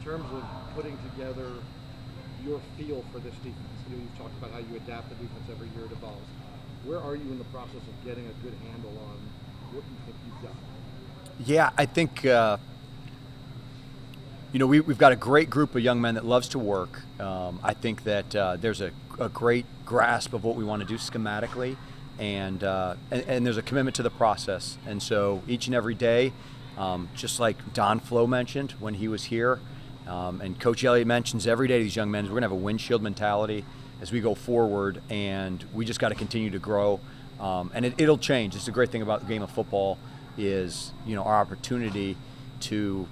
terms of putting together your feel for this defense, you've talked about how you adapt the defense every year, it evolves. Where are you in the process of getting a good handle on what you think you've got? Yeah, I think we've got a great group of young men that loves to work. I think that there's a great grasp of what we want to do schematically, and there's a commitment to the process. And so each and every day, just like Don Flo mentioned when he was here, and Coach Elliott mentions every day to these young men, we're going to have a windshield mentality as we go forward, and we just got to continue to grow. And it'll change. It's the great thing about the game of football is, our opportunity to,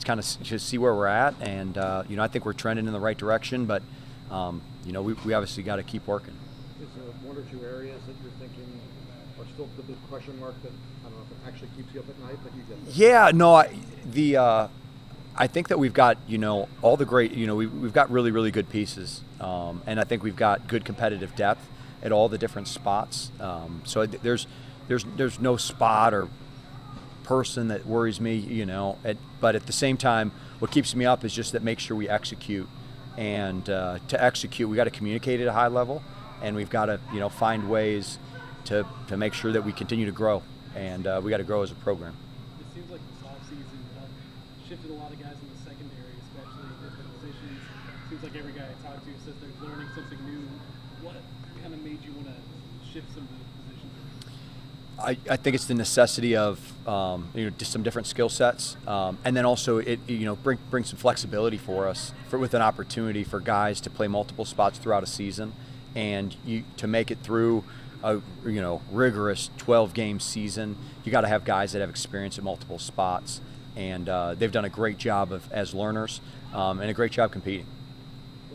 kind of just see where we're at. And, I think we're trending in the right direction, but, we obviously got to keep working. Is there one or two areas that you're thinking are still the big question mark that, I don't know if it actually keeps you up at night, but you get this? Yeah, no, I think that we've got, all the great, we've got really, really good pieces. And I think we've got good competitive depth at all the different spots. So there's no spot or person that worries me, but at the same time, what keeps me up is just that make sure we execute. And to execute, we got to communicate at a high level, and we've got to, find ways to make sure that we continue to grow. And we got to grow as a program. It seems like this offseason shifted a lot of guys in the secondary, especially in different positions. Seems like every guy I talk to says they're learning something new. What kind of made you want to shift some of those positions? I think it's the necessity of just some different skill sets, and then also it bring some flexibility for us with an opportunity for guys to play multiple spots throughout a season, and to make it through a rigorous 12-game season. You got to have guys that have experience at multiple spots, and they've done a great job as learners and a great job competing.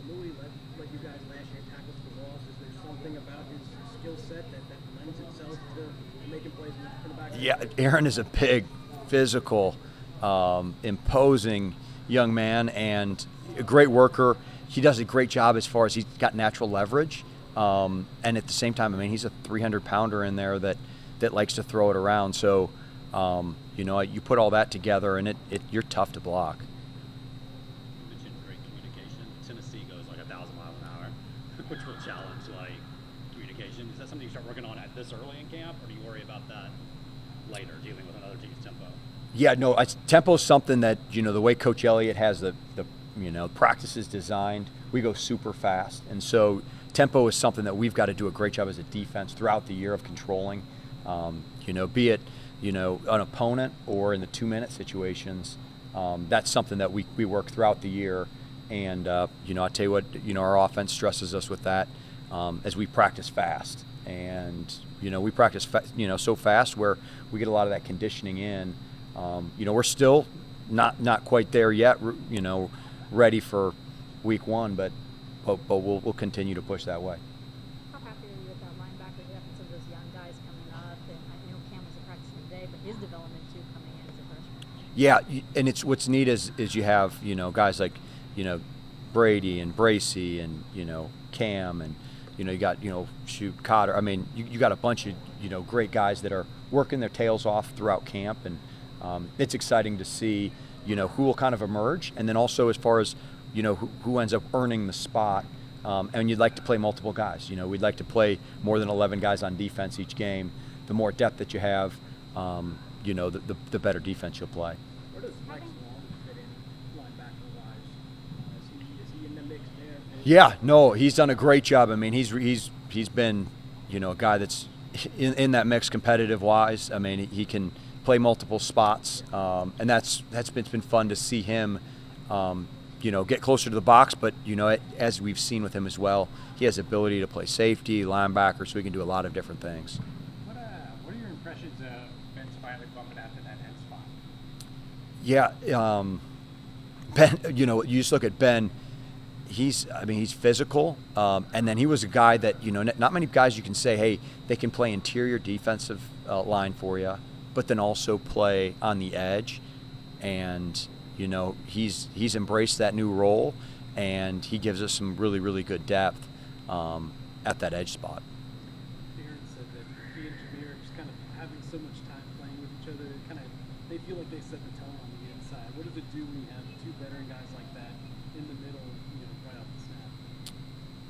Louis, like you guys last year tackled for loss. Is there something about his skill set that lends itself to making plays in the back? Yeah, Aaron is a big, physical, imposing young man and a great worker. He does a great job as far as he's got natural leverage. And at the same time, he's a 300-pounder in there that likes to throw it around. So, you put all that together, and you're tough to block. You mentioned great communication. Tennessee goes like 1,000 miles an hour, which will challenge communication. Is that something you start working on at this early in camp, or do you worry about that later, dealing with another team's tempo? Yeah, no, tempo is something that, the way Coach Elliott has the practices designed, we go super fast. And so tempo is something that we've got to do a great job as a defense throughout the year of controlling, be it, an opponent or in the 2-minute situations. That's something that we work throughout the year. And, I'll tell you what, our offense stresses us with that as we practice fast. And, we practice, so fast where we get a lot of that conditioning in. We're still not quite there yet, ready for week 1, but we'll continue to push that way. How happy are you with that linebacker depth and some of those young guys coming up? And I know Cam was practicing today, but his development too coming in as a freshman. Yeah, and it's what's neat is you have guys like Brady and Bracey and Cam and you got Cotter. You got a bunch of great guys that are working their tails off throughout camp, and it's exciting to see who will kind of emerge, and then also as far as who ends up earning the spot. And you'd like to play multiple guys. We'd like to play more than 11 guys on defense each game. The more depth that you have, the better defense you'll play. Where does Mike Long fit in linebacker-wise? Is he in the mix there? Yeah, no, he's done a great job. He's been, a guy that's in that mix competitive-wise. He can play multiple spots, and that's been fun to see him. Get closer to the box, but as we've seen with him as well, he has the ability to play safety, linebacker, so he can do a lot of different things. What are your impressions of Ben finally bumping after that end spot? Yeah, Ben. You just look at Ben. He's physical, and then he was a guy that not many guys you can say, hey, they can play interior defensive line for you, but then also play on the edge, and he's embraced that new role, and he gives us some really, really good depth at that edge spot. Aaron said that he and Jameer are just kind of having so much time playing with each other. They feel like they set the tone on the inside. What does it do when you have two veteran guys like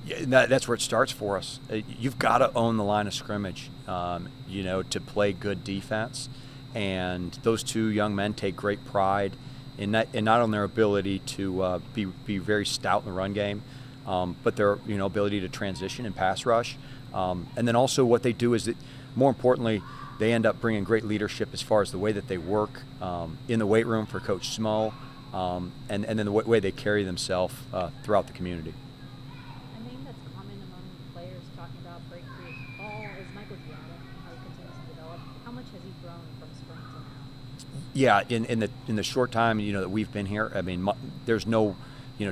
Yeah, that's where it starts for us. You've got to own the line of scrimmage, to play good defense. And those two young men take great pride in that, and not on their ability to be very stout in the run game, but their ability to transition and pass rush. And then also what they do is that, more importantly, they end up bringing great leadership as far as the way that they work in the weight room for Coach Smo, and then the way they carry themselves throughout the community. A name that's common among players talking about breakthrough fall is Michael Giada, how he continues to develop. How much has he grown from spring to now? Yeah, in the short time that we've been here, I mean, there's no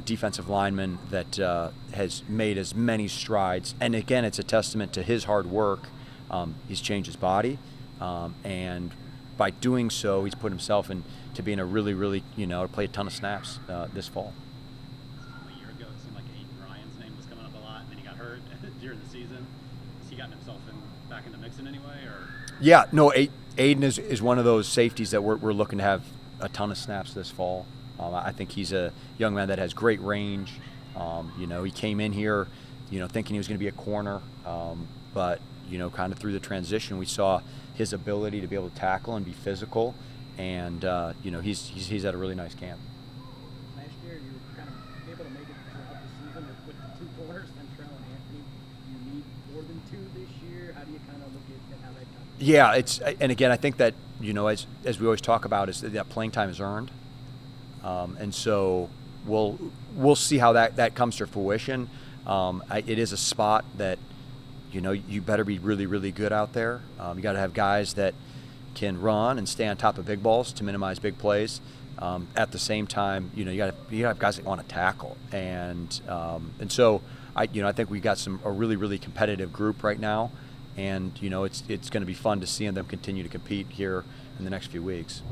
defensive lineman that has made as many strides. And again, it's a testament to his hard work. He's changed his body, and by doing so, he's put himself into being a really to play a ton of snaps this fall. A year ago, it seemed like Aiden Ryan's name was coming up a lot, and then he got hurt during the season. Has he gotten himself back in the mix in any way, or? Yeah, no, Aiden is one of those safeties that we're looking to have a ton of snaps this fall. I think he's a young man that has great range. He came in here, thinking he was going to be a corner, but kind of through the transition, we saw his ability to be able to tackle and be physical, and he's had a really nice camp. Last year, you were kind of able to make it throughout the season with the two corners, Ventrell and Anthony. Do you need more than two this year? How do you kind of look at how that comes? Yeah, and again, I think that as we always talk about, is that playing time is earned, and so we'll see how that comes to fruition. It is a spot that you better be really good out there. You got to have guys that can run and stay on top of big balls to minimize big plays. At the same time, you got to have guys that want to tackle, and so I think we got a really competitive group right now, and it's going to be fun to see them continue to compete here in the next few weeks.